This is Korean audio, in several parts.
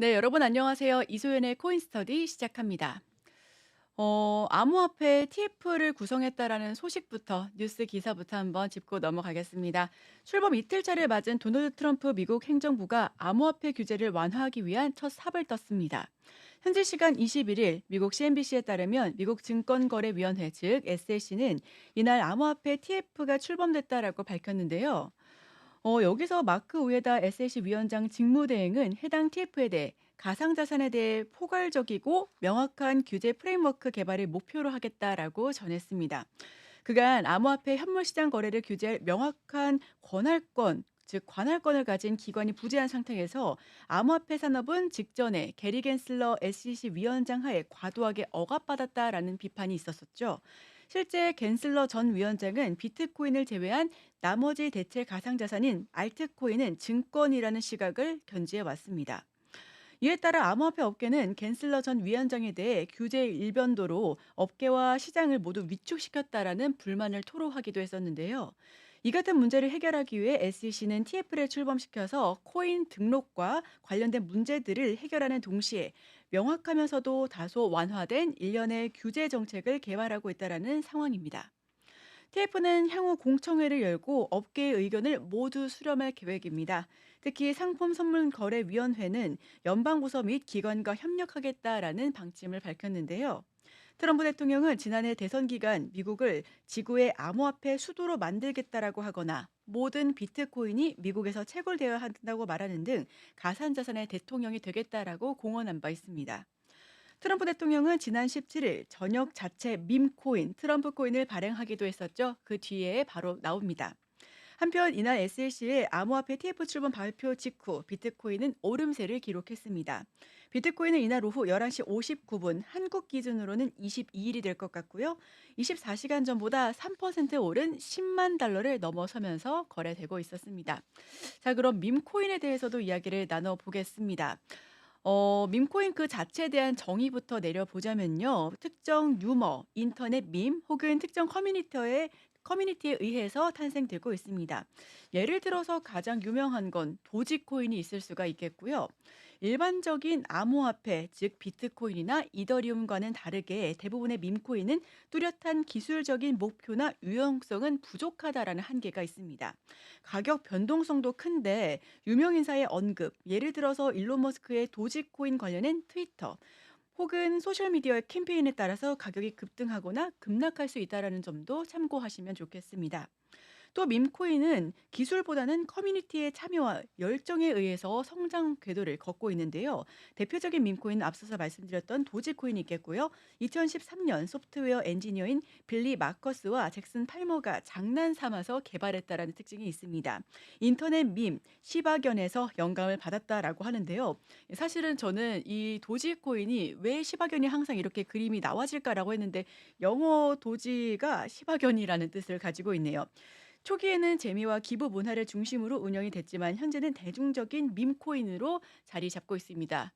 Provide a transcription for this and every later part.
네, 여러분 안녕하세요. 이소연의 코인 스터디 시작합니다. 암호화폐 TF를 구성했다라는 소식부터 뉴스 기사부터 한번 짚고 넘어가겠습니다. 출범 이틀차를 맞은 도널드 트럼프 미국 행정부가 암호화폐 규제를 완화하기 위한 첫 삽을 떴습니다. 현지 시간 21일 미국 CNBC에 따르면 미국 증권거래위원회 즉 SEC는 이날 암호화폐 TF가 출범됐다라고 밝혔는데요. 여기서 마크 우에다 SEC 위원장 직무대행은 해당 TF에 대해 가상자산에 대해 포괄적이고 명확한 규제 프레임워크 개발을 목표로 하겠다라고 전했습니다. 그간 암호화폐 현물시장 거래를 규제할 명확한 권할권, 즉 관할권을 가진 기관이 부재한 상태에서 암호화폐 산업은 직전에 게리 겐슬러 SEC 위원장 하에 과도하게 억압받았다라는 비판이 있었었죠. 실제 겐슬러 전 위원장은 비트코인을 제외한 나머지 대체 가상자산인 알트코인은 증권이라는 시각을 견지해 왔습니다. 이에 따라 암호화폐 업계는 겐슬러 전 위원장에 대해 규제 일변도로 업계와 시장을 모두 위축시켰다라는 불만을 토로하기도 했었는데요. 이 같은 문제를 해결하기 위해 SEC는 TF를 출범시켜서 코인 등록과 관련된 문제들을 해결하는 동시에 명확하면서도 다소 완화된 일련의 규제 정책을 개발하고 있다는 상황입니다. TF는 향후 공청회를 열고 업계의 의견을 모두 수렴할 계획입니다. 특히 상품선물거래위원회는 연방부서 및 기관과 협력하겠다라는 방침을 밝혔는데요. 트럼프 대통령은 지난해 대선 기간 미국을 지구의 암호화폐 수도로 만들겠다라고 하거나 모든 비트코인이 미국에서 채굴되어야 한다고 말하는 등 가산자산의 대통령이 되겠다라고 공언한 바 있습니다. 트럼프 대통령은 지난 17일 저녁 자체 밈코인, 트럼프 코인을 발행하기도 했었죠. 그 뒤에 바로 나옵니다. 한편 이날 SLC의 암호화폐 TF 출범 발표 직후 비트코인은 오름세를 기록했습니다. 비트코인은 이날 오후 11시 59분 한국 기준으로는 22일이 될 것 같고요. 24시간 전보다 3% 오른 10만 달러를 넘어서면서 거래되고 있었습니다. 자, 그럼 밈코인에 대해서도 이야기를 나눠보겠습니다. 밈코인 그 자체에 대한 정의부터 내려보자면요. 특정 유머, 인터넷 밈 혹은 특정 커뮤니티에 의해서 탄생되고 있습니다. 예를 들어서 가장 유명한 건 도지코인이 있을 수가 있겠고요. 일반적인 암호화폐, 즉 비트코인이나 이더리움과는 다르게 대부분의 밈코인은 뚜렷한 기술적인 목표나 유용성은 부족하다라는 한계가 있습니다. 가격 변동성도 큰데 유명 인사의 언급, 예를 들어서 일론 머스크의 도지코인 관련된 트위터, 혹은 소셜미디어의 캠페인에 따라서 가격이 급등하거나 급락할 수 있다는 점도 참고하시면 좋겠습니다. 또 밈코인은 기술보다는 커뮤니티의 참여와 열정에 의해서 성장 궤도를 걷고 있는데요. 대표적인 밈코인은 앞서서 말씀드렸던 도지코인이 있겠고요. 2013년 소프트웨어 엔지니어인 빌리 마커스와 잭슨 팔머가 장난 삼아서 개발했다라는 특징이 있습니다. 인터넷 밈 시바견에서 영감을 받았다라고 하는데요. 사실은 저는 이 도지코인이 왜 시바견이 항상 이렇게 그림이 나와질까라고 했는데 영어 도지가 시바견이라는 뜻을 가지고 있네요. 초기에는 재미와 기부 문화를 중심으로 운영이 됐지만 현재는 대중적인 밈코인으로 자리 잡고 있습니다.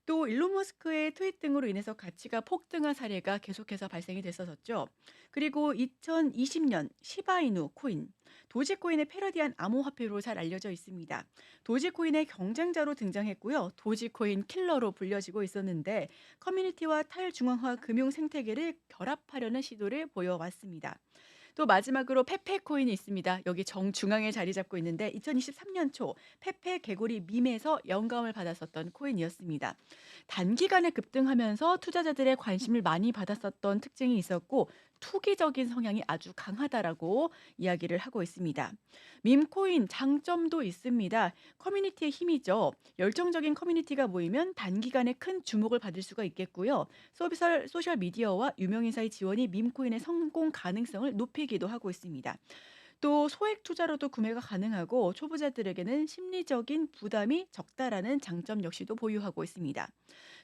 또 일론 머스크의 트윗 등으로 인해서 가치가 폭등한 사례가 계속해서 발생이 됐었죠. 그리고 2020년 시바이누 코인, 도지코인의 패러디한 암호화폐로 잘 알려져 있습니다. 도지코인의 경쟁자로 등장했고요. 도지코인 킬러로 불려지고 있었는데 커뮤니티와 탈중앙화 금융 생태계를 결합하려는 시도를 보여왔습니다. 또 마지막으로 페페 코인이 있습니다. 여기 정중앙에 자리 잡고 있는데 2023년 초 페페 개구리 밈에서 영감을 받았었던 코인이었습니다. 단기간에 급등하면서 투자자들의 관심을 많이 받았었던 특징이 있었고 투기적인 성향이 아주 강하다라고 이야기를 하고 있습니다. 밈코인 장점도 있습니다. 커뮤니티의 힘이죠. 열정적인 커뮤니티가 모이면 단기간에 큰 주목을 받을 수가 있겠고요. 소셜 미디어와 유명인사의 지원이 밈코인의 성공 가능성을 높이기도 하고 있습니다. 또 소액 투자로도 구매가 가능하고 초보자들에게는 심리적인 부담이 적다라는 장점 역시도 보유하고 있습니다.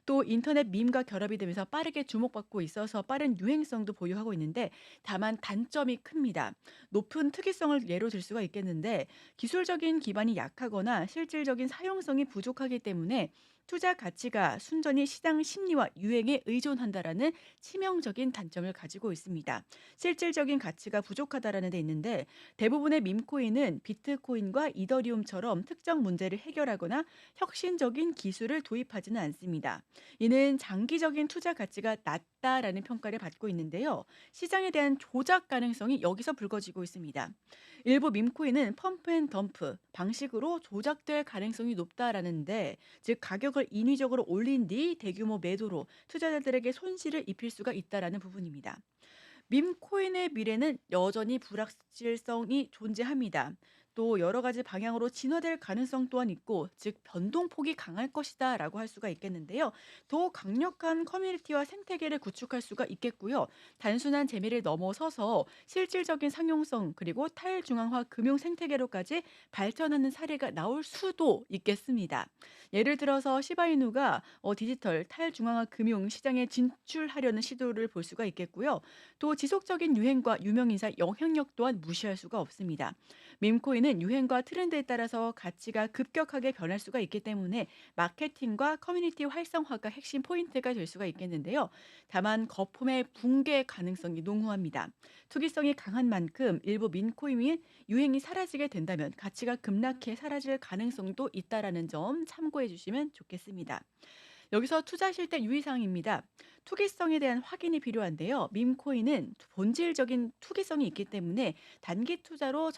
또 인터넷 밈과 결합이 되면서 빠르게 주목받고 있어서 빠른 유행성도 보유하고 있는데 다만 단점이 큽니다. 높은 특이성을 예로 들 수가 있겠는데 기술적인 기반이 약하거나 실질적인 사용성이 부족하기 때문에 투자 가치가 순전히 시장 심리와 유행에 의존한다라는 치명적인 단점을 가지고 있습니다. 실질적인 가치가 부족하다라는 데 있는데 대부분의 밈코인은 비트코인과 이더리움처럼 특정 문제를 해결하거나 혁신적인 기술을 도입하지는 않습니다. 이는 장기적인 투자 가치가 낮다라는 평가를 받고 있는데요. 시장에 대한 조작 가능성이 여기서 불거지고 있습니다. 일부 밈코인은 펌프앤덤프 방식으로 조작될 가능성이 높다라는데 즉 가격을 인위적으로 올린 뒤 대규모 매도로 투자자들에게 손실을 입힐 수가 있다라는 부분입니다. 밈코인의 미래는 여전히 불확실성이 존재합니다. 또 여러 가지 방향으로 진화될 가능성 또한 있고, 즉 변동폭이 강할 것이다라고 할 수가 있겠는데요. 더 강력한 커뮤니티와 생태계를 구축할 수가 있겠고요. 단순한 재미를 넘어서서 실질적인 상용성 그리고 탈중앙화 금융 생태계로까지 발전하는 사례가 나올 수도 있겠습니다. 예를 들어서 시바이누가 디지털 탈중앙화 금융 시장에 진출하려는 시도를 볼 수가 있겠고요. 또 지속적인 유행과 유명인사 영향력 또한 무시할 수가 없습니다. 밈코인은 유행과 트렌드에 따라서 가치가 급격하게 변할 수가 있기 때문에 마케팅과 커뮤니티 활성화가 핵심 포인트가 될 수가 있겠는데요. 다만 거품의 붕괴 가능성이 농후합니다. 투기성이 강한 만큼 일부 민코인이 유행이 사라지게 된다면 가치가 급락해 사라질 가능성도 있다라는 점 참고해 주시면 좋겠습니다. 여기서 투자하실 때 유의사항입니다. 투기성에 대한 확인이 필요한데요. 밈코인은 본질적인 투기성이 있기 때문에 단기 투자로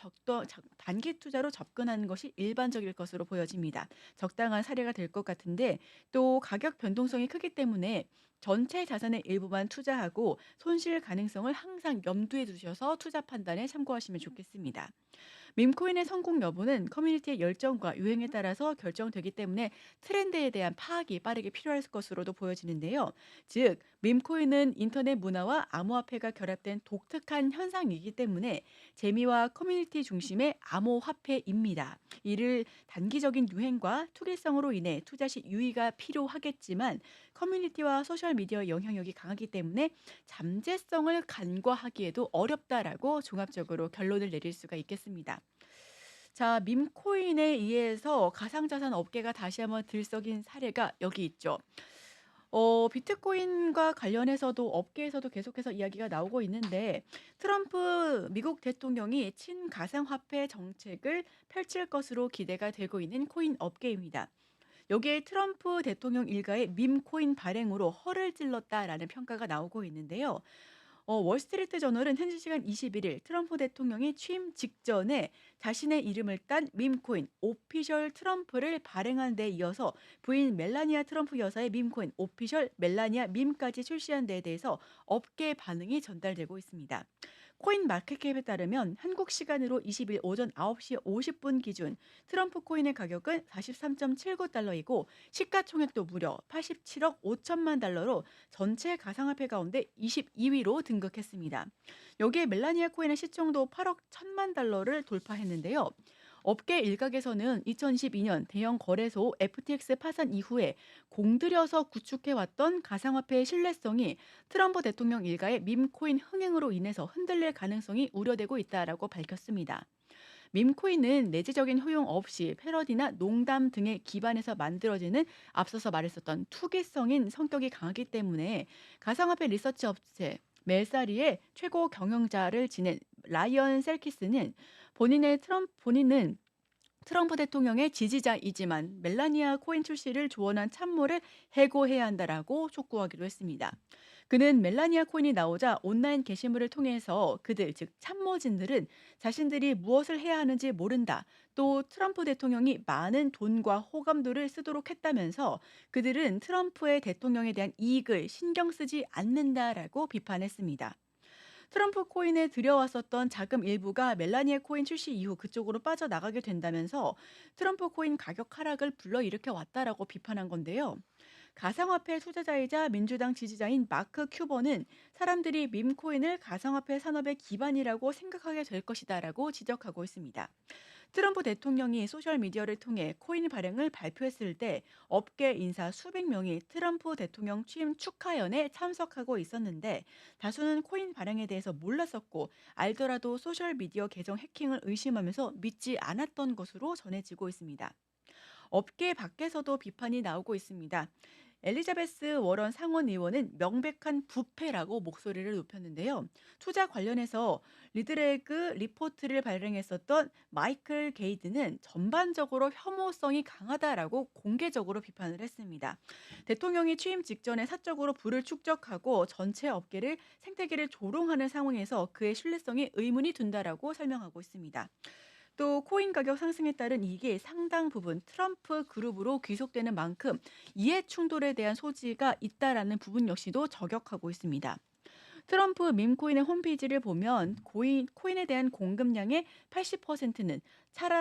접근하는 것이 일반적일 것으로 보여집니다. 적당한 사례가 될 것 같은데 또 가격 변동성이 크기 때문에 전체 자산의 일부만 투자하고 손실 가능성을 항상 염두에 두셔서 투자 판단에 참고하시면 좋겠습니다. 밈코인의 성공 여부는 커뮤니티의 열정과 유행에 따라서 결정되기 때문에 트렌드에 대한 파악이 빠르게 필요할 것으로도 보여지는데요. 즉, 밈코인은 인터넷 문화와 암호화폐가 결합된 독특한 현상이기 때문에 재미와 커뮤니티 중심의 암호화폐입니다. 이를 단기적인 유행과 투기성으로 인해 투자 시 유의가 필요하겠지만 커뮤니티와 소셜미디어 영향력이 강하기 때문에 잠재성을 간과하기에도 어렵다라고 종합적으로 결론을 내릴 수가 있겠습니다. 자, 밈코인에 의해서 가상자산 업계가 다시 한번 들썩인 사례가 여기 있죠. 비트코인과 관련해서도 업계에서도 계속해서 이야기가 나오고 있는데 트럼프 미국 대통령이 친가상화폐 정책을 펼칠 것으로 기대가 되고 있는 코인 업계입니다. 여기에 트럼프 대통령 일가의 밈코인 발행으로 허를 찔렀다라는 평가가 나오고 있는데요. 월스트리트 저널은 현지 시간 21일 트럼프 대통령이 취임 직전에 자신의 이름을 딴 밈코인 오피셜 트럼프를 발행한 데 이어서 부인 멜라니아 트럼프 여사의 밈코인 오피셜 멜라니아 밈까지 출시한 데에 대해서 업계 반응이 전달되고 있습니다. 코인 마켓캡에 따르면 한국 시간으로 20일 오전 9시 50분 기준 트럼프 코인의 가격은 43.79달러이고 시가총액도 무려 87억 5천만 달러로 전체 가상화폐 가운데 22위로 등극했습니다. 여기에 멜라니아 코인의 시총도 8억 1천만 달러를 돌파했는데요. 업계 일각에서는 2022년 대형 거래소 FTX 파산 이후에 공들여서 구축해왔던 가상화폐의 신뢰성이 트럼프 대통령 일가의 밈코인 흥행으로 인해서 흔들릴 가능성이 우려되고 있다라고 밝혔습니다. 밈코인은 내재적인 효용 없이 패러디나 농담 등에 기반해서 만들어지는 앞서서 말했었던 투기성인 성격이 강하기 때문에 가상화폐 리서치 업체 멜사리의 최고 경영자를 지낸 라이언 셀키스는 본인은 트럼프 대통령의 지지자이지만 멜라니아 코인 출시를 조언한 참모를 해고해야 한다라고 촉구하기도 했습니다. 그는 멜라니아 코인이 나오자 온라인 게시물을 통해서 그들, 즉 참모진들은 자신들이 무엇을 해야 하는지 모른다. 또 트럼프 대통령이 많은 돈과 호감도를 쓰도록 했다면서 그들은 트럼프의 대통령에 대한 이익을 신경 쓰지 않는다라고 비판했습니다. 트럼프 코인에 들여왔었던 자금 일부가 멜라니아 코인 출시 이후 그쪽으로 빠져나가게 된다면서 트럼프 코인 가격 하락을 불러일으켜 왔다라고 비판한 건데요. 가상화폐 투자자이자 민주당 지지자인 마크 큐버는 사람들이 밈코인을 가상화폐 산업의 기반이라고 생각하게 될 것이다라고 지적하고 있습니다. 트럼프 대통령이 소셜미디어를 통해 코인 발행을 발표했을 때 업계 인사 수백 명이 트럼프 대통령 취임 축하연에 참석하고 있었는데 다수는 코인 발행에 대해서 몰랐었고 알더라도 소셜미디어 계정 해킹을 의심하면서 믿지 않았던 것으로 전해지고 있습니다. 업계 밖에서도 비판이 나오고 있습니다. 엘리자베스 워런 상원 의원은 명백한 부패라고 목소리를 높였는데요. 투자 관련해서 리드레그 리포트를 발행했었던 마이클 게이드는 전반적으로 혐오성이 강하다라고 공개적으로 비판을 했습니다. 대통령이 취임 직전에 사적으로 부를 축적하고 전체 업계를 생태계를 조롱하는 상황에서 그의 신뢰성이 의문이 둔다라고 설명하고 있습니다. 또 코인 가격 상승에 따른 이익이 상당 부분 트럼프 그룹으로 귀속되는 만큼 이해 충돌에 대한 소지가 있다라는 부분 역시도 저격하고 있습니다. 트럼프 밈코인의 홈페이지를 보면 코인에 대한 공급량의 80%는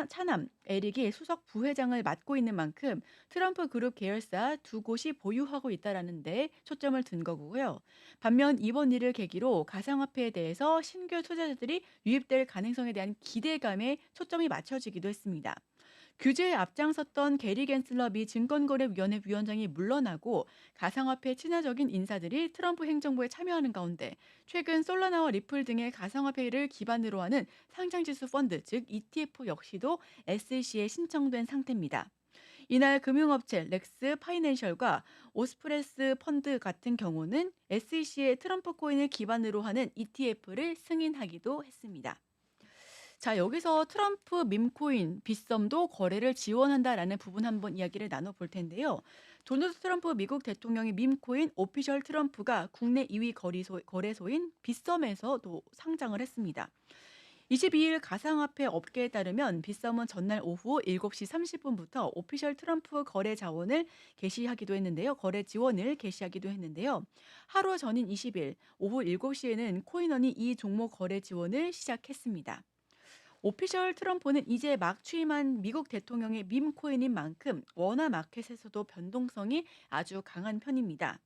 차남 에릭이 수석 부회장을 맡고 있는 만큼 트럼프 그룹 계열사 두 곳이 보유하고 있다라는 데 초점을 둔 거고요. 반면 이번 일을 계기로 가상화폐에 대해서 신규 투자자들이 유입될 가능성에 대한 기대감에 초점이 맞춰지기도 했습니다. 규제에 앞장섰던 게리 겐슬러 미 증권거래위원회 위원장이 물러나고 가상화폐 친화적인 인사들이 트럼프 행정부에 참여하는 가운데 최근 솔라나와 리플 등의 가상화폐를 기반으로 하는 상장지수 펀드 즉 ETF 역시도 SEC에 신청된 상태입니다. 이날 금융업체 렉스 파이낸셜과 오스프레스 펀드 같은 경우는 SEC의 트럼프 코인을 기반으로 하는 ETF를 승인하기도 했습니다. 자, 여기서 트럼프 밈코인 빗썸도 거래를 지원한다라는 부분 한번 이야기를 나눠볼 텐데요. 도널드 트럼프 미국 대통령의 밈코인 오피셜 트럼프가 국내 2위 거래소인 빗썸에서도 상장을 했습니다. 22일 가상화폐 업계에 따르면 빗썸은 전날 오후 7시 30분부터 오피셜 트럼프 거래 자원을 개시하기도 했는데요. 거래 지원을 개시하기도 했는데요. 하루 전인 20일 오후 7시에는 코인원이 이 종목 거래 지원을 시작했습니다. 오피셜 트럼프는 이제 막 취임한 미국 대통령의 밈코인인 만큼 원화 마켓에서도 변동성이 아주 강한 편입니다.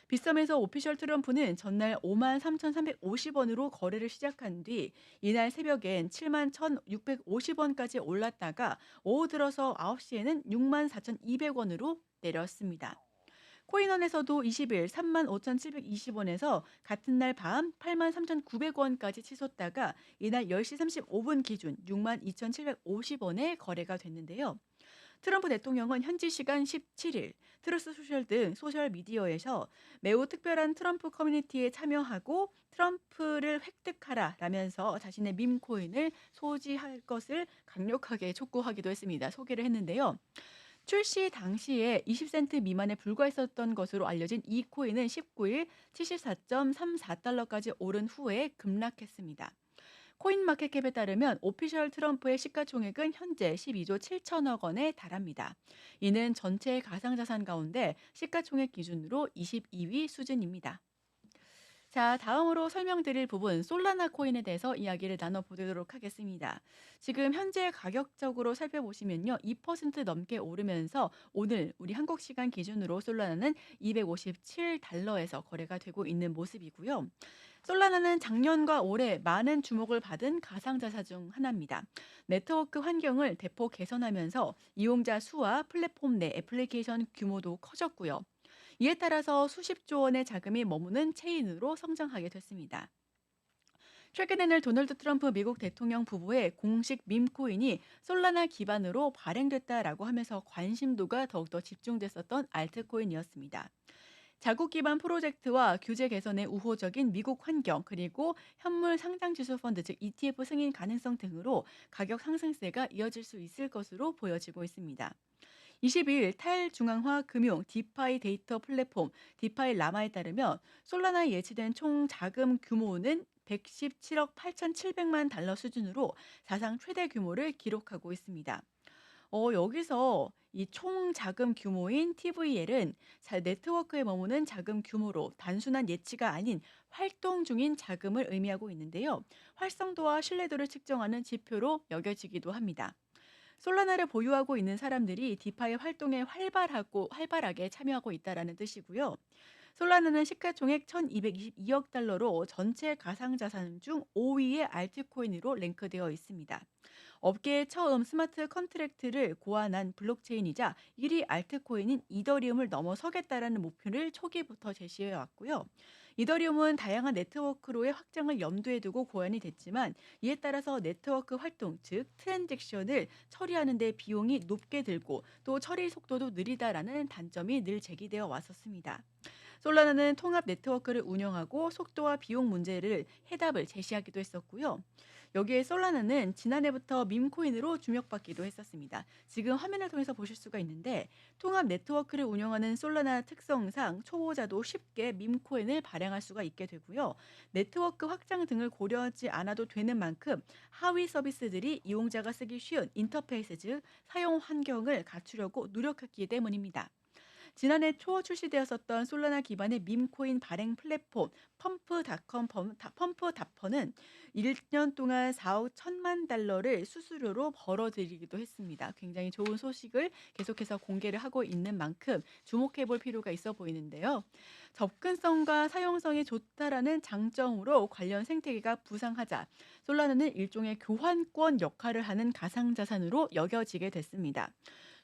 빗썸에서 오피셜 트럼프는 전날 5만 3,350원으로 거래를 시작한 뒤 이날 새벽엔 7만 1,650원까지 올랐다가 오후 들어서 9시에는 6만 4,200원으로 내렸습니다. 코인원에서도 20일 3만 5,720원에서 같은 날 밤 8만 3,900원까지 치솟다가 이날 10시 35분 기준 6만 2,750원에 거래가 됐는데요. 트럼프 대통령은 현지 시간 17일 트루스 소셜 등 소셜 미디어에서 매우 특별한 트럼프 커뮤니티에 참여하고 트럼프를 획득하라라면서 자신의 밈코인을 소지할 것을 강력하게 촉구하기도 했습니다. 소개를 했는데요. 출시 당시에 20센트 미만에 불과했었던 것으로 알려진 이 코인은 19일 74.34달러까지 오른 후에 급락했습니다. 코인마켓캡에 따르면 오피셜 트럼프의 시가총액은 현재 12조 7천억 원에 달합니다. 이는 전체 가상자산 가운데 시가총액 기준으로 22위 수준입니다. 자, 다음으로 설명드릴 부분 솔라나 코인에 대해서 이야기를 나눠보도록 하겠습니다. 지금 현재 가격적으로 살펴보시면요. 2% 넘게 오르면서 오늘 우리 한국 시간 기준으로 솔라나는 257달러에서 거래가 되고 있는 모습이고요. 솔라나는 작년과 올해 많은 주목을 받은 가상자산 중 하나입니다. 네트워크 환경을 대폭 개선하면서 이용자 수와 플랫폼 내 애플리케이션 규모도 커졌고요. 이에 따라서 수십조 원의 자금이 머무는 체인으로 성장하게 됐습니다. 최근에는 도널드 트럼프 미국 대통령 부부의 공식 밈코인이 솔라나 기반으로 발행됐다라고 하면서 관심도가 더욱더 집중됐었던 알트코인이었습니다. 자국 기반 프로젝트와 규제 개선의 우호적인 미국 환경 그리고 현물 상장 지수 펀드 즉 ETF 승인 가능성 등으로 가격 상승세가 이어질 수 있을 것으로 보여지고 있습니다. 22일 탈중앙화 금융 디파이 데이터 플랫폼 디파이 라마에 따르면 솔라나에 예치된 총 자금 규모는 117억 8,700만 달러 수준으로 사상 최대 규모를 기록하고 있습니다. 여기서 이 총 자금 규모인 TVL은 네트워크에 머무는 자금 규모로 단순한 예치가 아닌 활동 중인 자금을 의미하고 있는데요. 활성도와 신뢰도를 측정하는 지표로 여겨지기도 합니다. 솔라나를 보유하고 있는 사람들이 디파이 활동에 활발하게 참여하고 있다라는 뜻이고요. 솔라나는 시가총액 1,222억 달러로 전체 가상자산 중 5위의 알트코인으로 랭크되어 있습니다. 업계에 처음 스마트 컨트랙트를 고안한 블록체인이자 1위 알트코인인 이더리움을 넘어서겠다라는 목표를 초기부터 제시해 왔고요. 이더리움은 다양한 네트워크로의 확장을 염두에 두고 고안이 됐지만 이에 따라서 네트워크 활동, 즉 트랜잭션을 처리하는 데 비용이 높게 들고 또 처리 속도도 느리다라는 단점이 늘 제기되어 왔었습니다. 솔라나는 통합 네트워크를 운영하고 속도와 비용 문제를 해답을 제시하기도 했었고요. 여기에 솔라나는 지난해부터 밈코인으로 주목받기도 했었습니다. 지금 화면을 통해서 보실 수가 있는데 통합 네트워크를 운영하는 솔라나 특성상 초보자도 쉽게 밈코인을 발행할 수가 있게 되고요. 네트워크 확장 등을 고려하지 않아도 되는 만큼 하위 서비스들이 이용자가 쓰기 쉬운 인터페이스 즉 사용 환경을 갖추려고 노력했기 때문입니다. 지난해 초 출시되었었던 솔라나 기반의 밈코인 발행 플랫폼 펌프닷컴은 1년 동안 4억 1천만 달러를 수수료로 벌어들이기도 했습니다. 굉장히 좋은 소식을 계속해서 공개를 하고 있는 만큼 주목해 볼 필요가 있어 보이는데요. 접근성과 사용성이 좋다라는 장점으로 관련 생태계가 부상하자 솔라나는 일종의 교환권 역할을 하는 가상자산으로 여겨지게 됐습니다.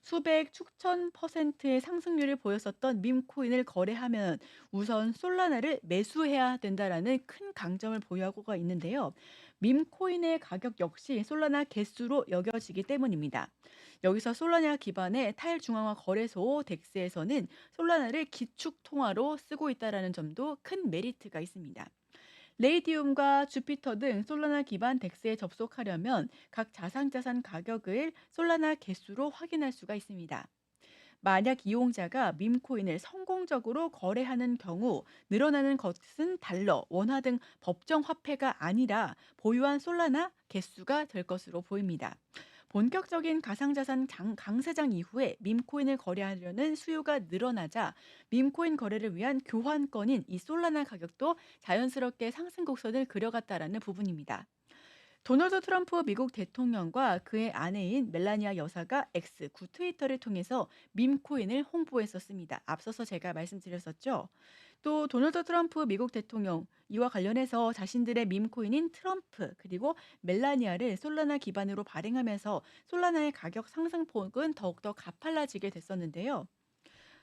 수백, 축천 퍼센트의 상승률을 보였었던 밈코인을 거래하면 우선 솔라나를 매수해야 된다라는 큰 강점을 보유하고가 있는데요. 밈코인의 가격 역시 솔라나 개수로 여겨지기 때문입니다. 여기서 솔라나 기반의 탈중앙화 거래소 덱스에서는 솔라나를 기축 통화로 쓰고 있다라는 점도 큰 메리트가 있습니다. 레이디움과 주피터 등 솔라나 기반 덱스에 접속하려면 각 자산자산 가격을 솔라나 개수로 확인할 수가 있습니다. 만약 이용자가 밈코인을 성공적으로 거래하는 경우 늘어나는 것은 달러, 원화 등 법정 화폐가 아니라 보유한 솔라나 개수가 될 것으로 보입니다. 본격적인 가상자산 강세장 이후에 밈코인을 거래하려는 수요가 늘어나자 밈코인 거래를 위한 교환권인 이 솔라나 가격도 자연스럽게 상승 곡선을 그려갔다라는 부분입니다. 도널드 트럼프 미국 대통령과 그의 아내인 멜라니아 여사가 구 트위터를 통해서 밈코인을 홍보했었습니다. 앞서서 제가 말씀드렸었죠. 또 도널드 트럼프 미국 대통령 이와 관련해서 자신들의 밈코인인 트럼프 그리고 멜라니아를 솔라나 기반으로 발행하면서 솔라나의 가격 상승폭은 더욱더 가팔라지게 됐었는데요.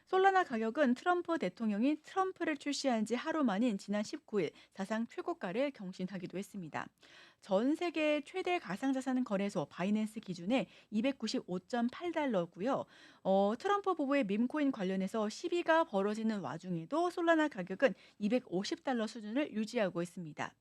솔라나 가격은 트럼프 대통령이 트럼프를 출시한 지 하루 만인 지난 19일 사상 최고가를 경신하기도 했습니다. 전 세계 최대 가상자산 거래소 바이낸스 기준에 295.8달러고요. 트럼프 부부의 밈코인 관련해서 시비가 벌어지는 와중에도 솔라나 가격은 250달러 수준을 유지하고 있습니다.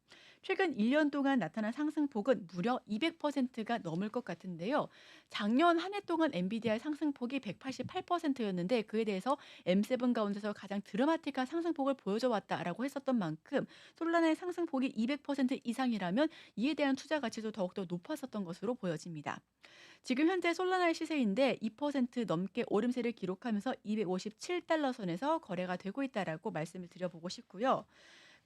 최근 1년 동안 나타난 상승폭은 무려 200%가 넘을 것 같은데요. 작년 한 해 동안 엔비디아의 상승폭이 188%였는데 그에 대해서 M7 가운데서 가장 드라마틱한 상승폭을 보여줘 왔다라고 했었던 만큼 솔라나의 상승폭이 200% 이상이라면 이에 대한 투자 가치도 더욱더 높았었던 것으로 보여집니다. 지금 현재 솔라나의 시세인데 2% 넘게 오름세를 기록하면서 257달러 선에서 거래가 되고 있다라고 말씀을 드려보고 싶고요.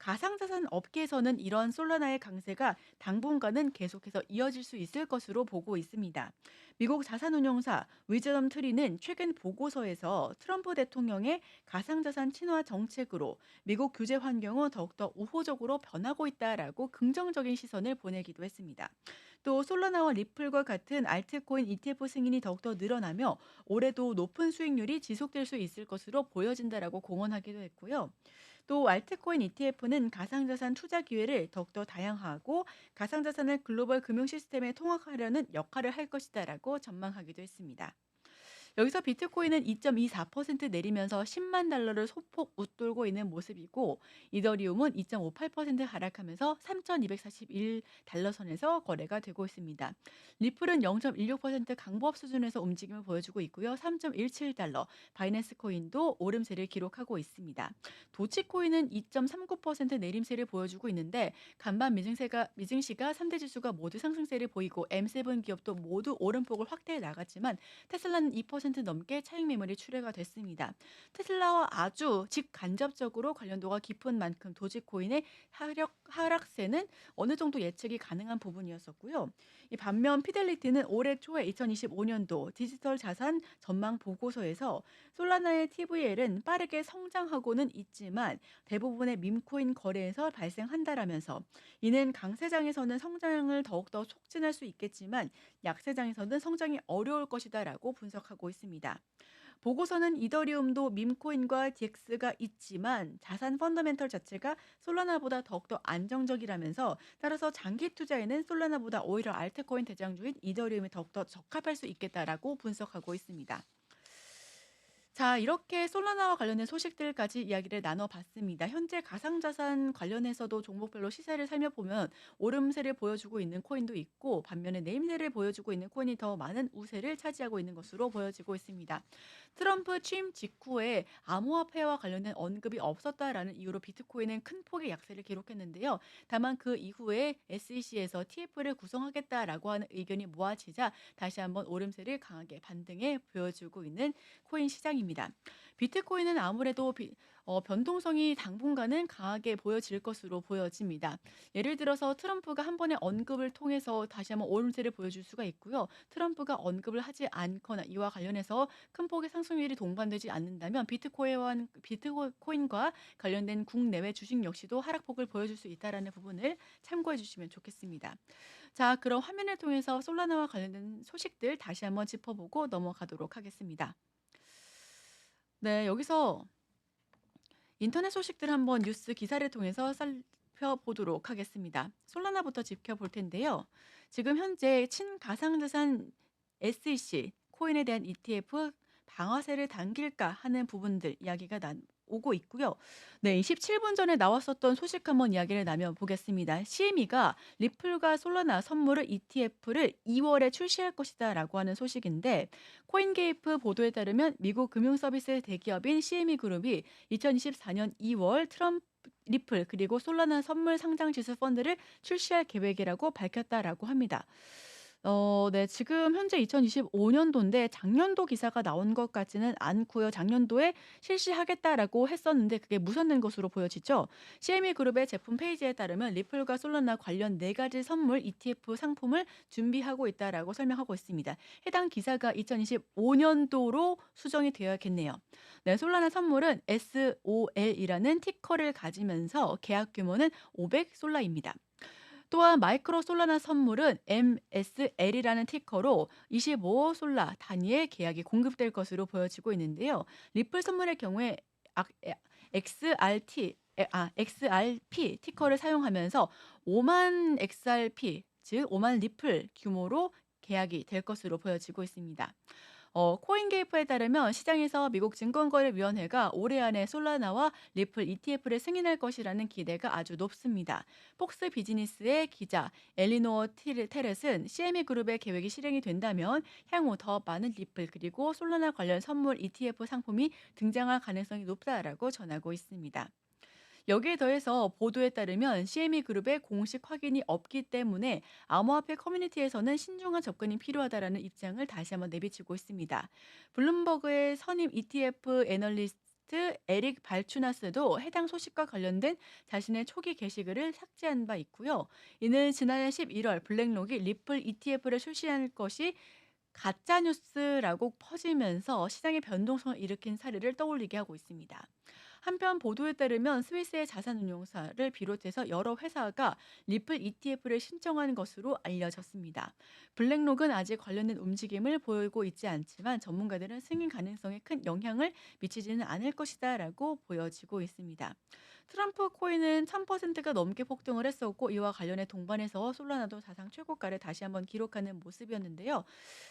가상자산 업계에서는 이런 솔라나의 강세가 당분간은 계속해서 이어질 수 있을 것으로 보고 있습니다. 미국 자산운용사 위즈덤 트리는 최근 보고서에서 트럼프 대통령의 가상자산 친화 정책으로 미국 규제 환경은 더욱더 우호적으로 변하고 있다라고 긍정적인 시선을 보내기도 했습니다. 또 솔라나와 리플과 같은 알트코인 ETF 승인이 더욱더 늘어나며 올해도 높은 수익률이 지속될 수 있을 것으로 보여진다라고 공언하기도 했고요. 또 알트코인 ETF는 가상자산 투자 기회를 더욱더 다양화하고 가상자산을 글로벌 금융 시스템에 통합하려는 역할을 할 것이다라고 전망하기도 했습니다. 여기서 비트코인은 2.24% 내리면서 10만 달러를 소폭 웃돌고 있는 모습이고 이더리움은 2.58% 하락하면서 3,241달러 선에서 거래가 되고 있습니다. 리플은 0.16% 강보합 수준에서 움직임을 보여주고 있고요. 3.17달러, 바이낸스 코인도 오름세를 기록하고 있습니다. 도치코인은 2.39% 내림세를 보여주고 있는데 간밤 미증시가 3대 지수가 모두 상승세를 보이고 M7 기업도 모두 오름폭을 확대해 나갔지만 테슬라는 2% 30% 넘게 차익 매물이 출회가 됐습니다. 테슬라와 아주 직간접적으로 관련도가 깊은 만큼 도지코인의 하락세는 어느 정도 예측이 가능한 부분이었었고요. 이 반면 피델리티는 올해 초에 2025년도 디지털 자산 전망 보고서에서 솔라나의 TVL은 빠르게 성장하고는 있지만 대부분의 밈코인 거래에서 발생한다라면서 이는 강세장에서는 성장을 더욱더 촉진할 수 있겠지만 약세장에서는 성장이 어려울 것이다라고 분석하고 있습니다. 보고서는 이더리움도 밈코인과 DX가 있지만 자산 펀더멘털 자체가 솔라나보다 더욱더 안정적이라면서 따라서 장기 투자에는 솔라나보다 오히려 알트코인 대장주인 이더리움이 더욱더 적합할 수 있겠다라고 분석하고 있습니다. 자, 이렇게 솔라나와 관련된 소식들까지 이야기를 나눠봤습니다. 현재 가상자산 관련해서도 종목별로 시세를 살펴보면 오름세를 보여주고 있는 코인도 있고 반면에 네임세를 보여주고 있는 코인이 더 많은 우세를 차지하고 있는 것으로 보여지고 있습니다. 트럼프 취임 직후에 암호화폐와 관련된 언급이 없었다라는 이유로 비트코인은 큰 폭의 약세를 기록했는데요. 다만 그 이후에 SEC에서 TF를 구성하겠다라고 하는 의견이 모아지자 다시 한번 오름세를 강하게 반등해 보여주고 있는 코인 시장입니다. 비트코인은 아무래도 변동성이 당분간은 강하게 보여질 것으로 보여집니다. 예를 들어서 트럼프가 한 번의 언급을 통해서 다시 한번 오름세를 보여줄 수가 있고요. 트럼프가 언급을 하지 않거나 이와 관련해서 큰 폭의 상승률이 동반되지 않는다면 비트코인과 관련된 국내외 주식 역시도 하락폭을 보여줄 수 있다는 부분을 참고해 주시면 좋겠습니다. 자, 그럼 화면을 통해서 솔라나와 관련된 소식들 다시 한번 짚어보고 넘어가도록 하겠습니다. 네, 여기서 인터넷 소식들 한번 뉴스 기사를 통해서 살펴보도록 하겠습니다. 솔라나부터 지켜볼 텐데요. 지금 현재 친가상자산 SEC 코인에 대한 ETF 방아쇠를 당길까 하는 부분들 이야기가 오고 있고요. 네, 27분 전에 나왔었던 소식 한번 이야기를 나눠보겠습니다. CME가 리플과 솔라나 선물을 ETF를 2월에 출시할 것이다라고 하는 소식인데 코인게이프 보도에 따르면 미국 금융서비스 대기업인 CME 그룹이 2024년 2월 트럼프 리플 그리고 솔라나 선물 상장 지수 펀드를 출시할 계획이라고 밝혔다라고 합니다. 네. 지금 현재 2025년도인데 작년도 기사가 나온 것 같지는 않고요. 작년도에 실시하겠다라고 했었는데 그게 무산된 것으로 보여지죠. CME 그룹의 제품 페이지에 따르면 리플과 솔라나 관련 4가지 선물 ETF 상품을 준비하고 있다라고 설명하고 있습니다. 해당 기사가 2025년도로 수정이 되어야겠네요. 네, 솔라나 선물은 SOL이라는 티커를 가지면서 계약 규모는 500 솔라입니다. 또한 마이크로 솔라나 선물은 MSL이라는 티커로 25 솔라 단위의 계약이 공급될 것으로 보여지고 있는데요. 리플 선물의 경우에 XRT XRP 티커를 사용하면서 5만 XRP 즉 5만 리플 규모로 계약이 될 것으로 보여지고 있습니다. 코인게이프에 따르면 시장에서 미국 증권거래위원회가 올해 안에 솔라나와 리플 ETF를 승인할 것이라는 기대가 아주 높습니다. 폭스 비즈니스의 기자 엘리노어 테렛은 CME 그룹의 계획이 실행이 된다면 향후 더 많은 리플 그리고 솔라나 관련 선물 ETF 상품이 등장할 가능성이 높다라고 전하고 있습니다. 여기에 더해서 보도에 따르면 CME 그룹의 공식 확인이 없기 때문에 암호화폐 커뮤니티에서는 신중한 접근이 필요하다라는 입장을 다시 한번 내비치고 있습니다. 블룸버그의 선임 ETF 애널리스트 에릭 발추나스도 해당 소식과 관련된 자신의 초기 게시글을 삭제한 바 있고요. 이는 지난해 11월 블랙록이 리플 ETF를 출시할 것이 가짜 뉴스라고 퍼지면서 시장의 변동성을 일으킨 사례를 떠올리게 하고 있습니다. 한편 보도에 따르면 스위스의 자산운용사를 비롯해서 여러 회사가 리플 ETF를 신청한 것으로 알려졌습니다. 블랙록은 아직 관련된 움직임을 보이고 있지 않지만 전문가들은 승인 가능성에 큰 영향을 미치지는 않을 것이다라고 보여지고 있습니다. 트럼프 코인은 1000%가 넘게 폭등을 했었고 이와 관련해 동반해서 솔라나도 사상 최고가를 다시 한번 기록하는 모습이었는데요.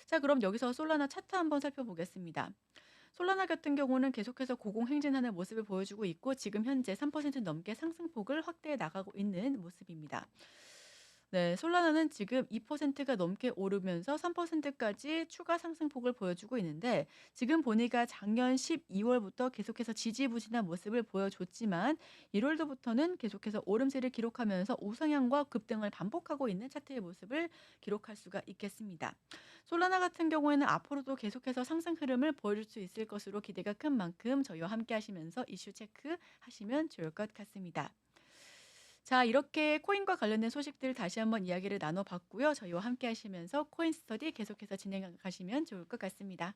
자, 그럼 여기서 솔라나 차트 한번 살펴보겠습니다. 솔라나 같은 경우는 계속해서 고공행진하는 모습을 보여주고 있고 지금 현재 3% 넘게 상승폭을 확대해 나가고 있는 모습입니다. 네, 솔라나는 지금 2%가 넘게 오르면서 3%까지 추가 상승폭을 보여주고 있는데 지금 보니까 작년 12월부터 계속해서 지지부진한 모습을 보여줬지만 1월도부터는 계속해서 오름세를 기록하면서 우상향과 급등을 반복하고 있는 차트의 모습을 기록할 수가 있겠습니다. 솔라나 같은 경우에는 앞으로도 계속해서 상승 흐름을 보여줄 수 있을 것으로 기대가 큰 만큼 저희와 함께 하시면서 이슈 체크하시면 좋을 것 같습니다. 자, 이렇게 코인과 관련된 소식들 다시 한번 이야기를 나눠봤고요. 저희와 함께 하시면서 코인 스터디 계속해서 진행해 가시면 좋을 것 같습니다.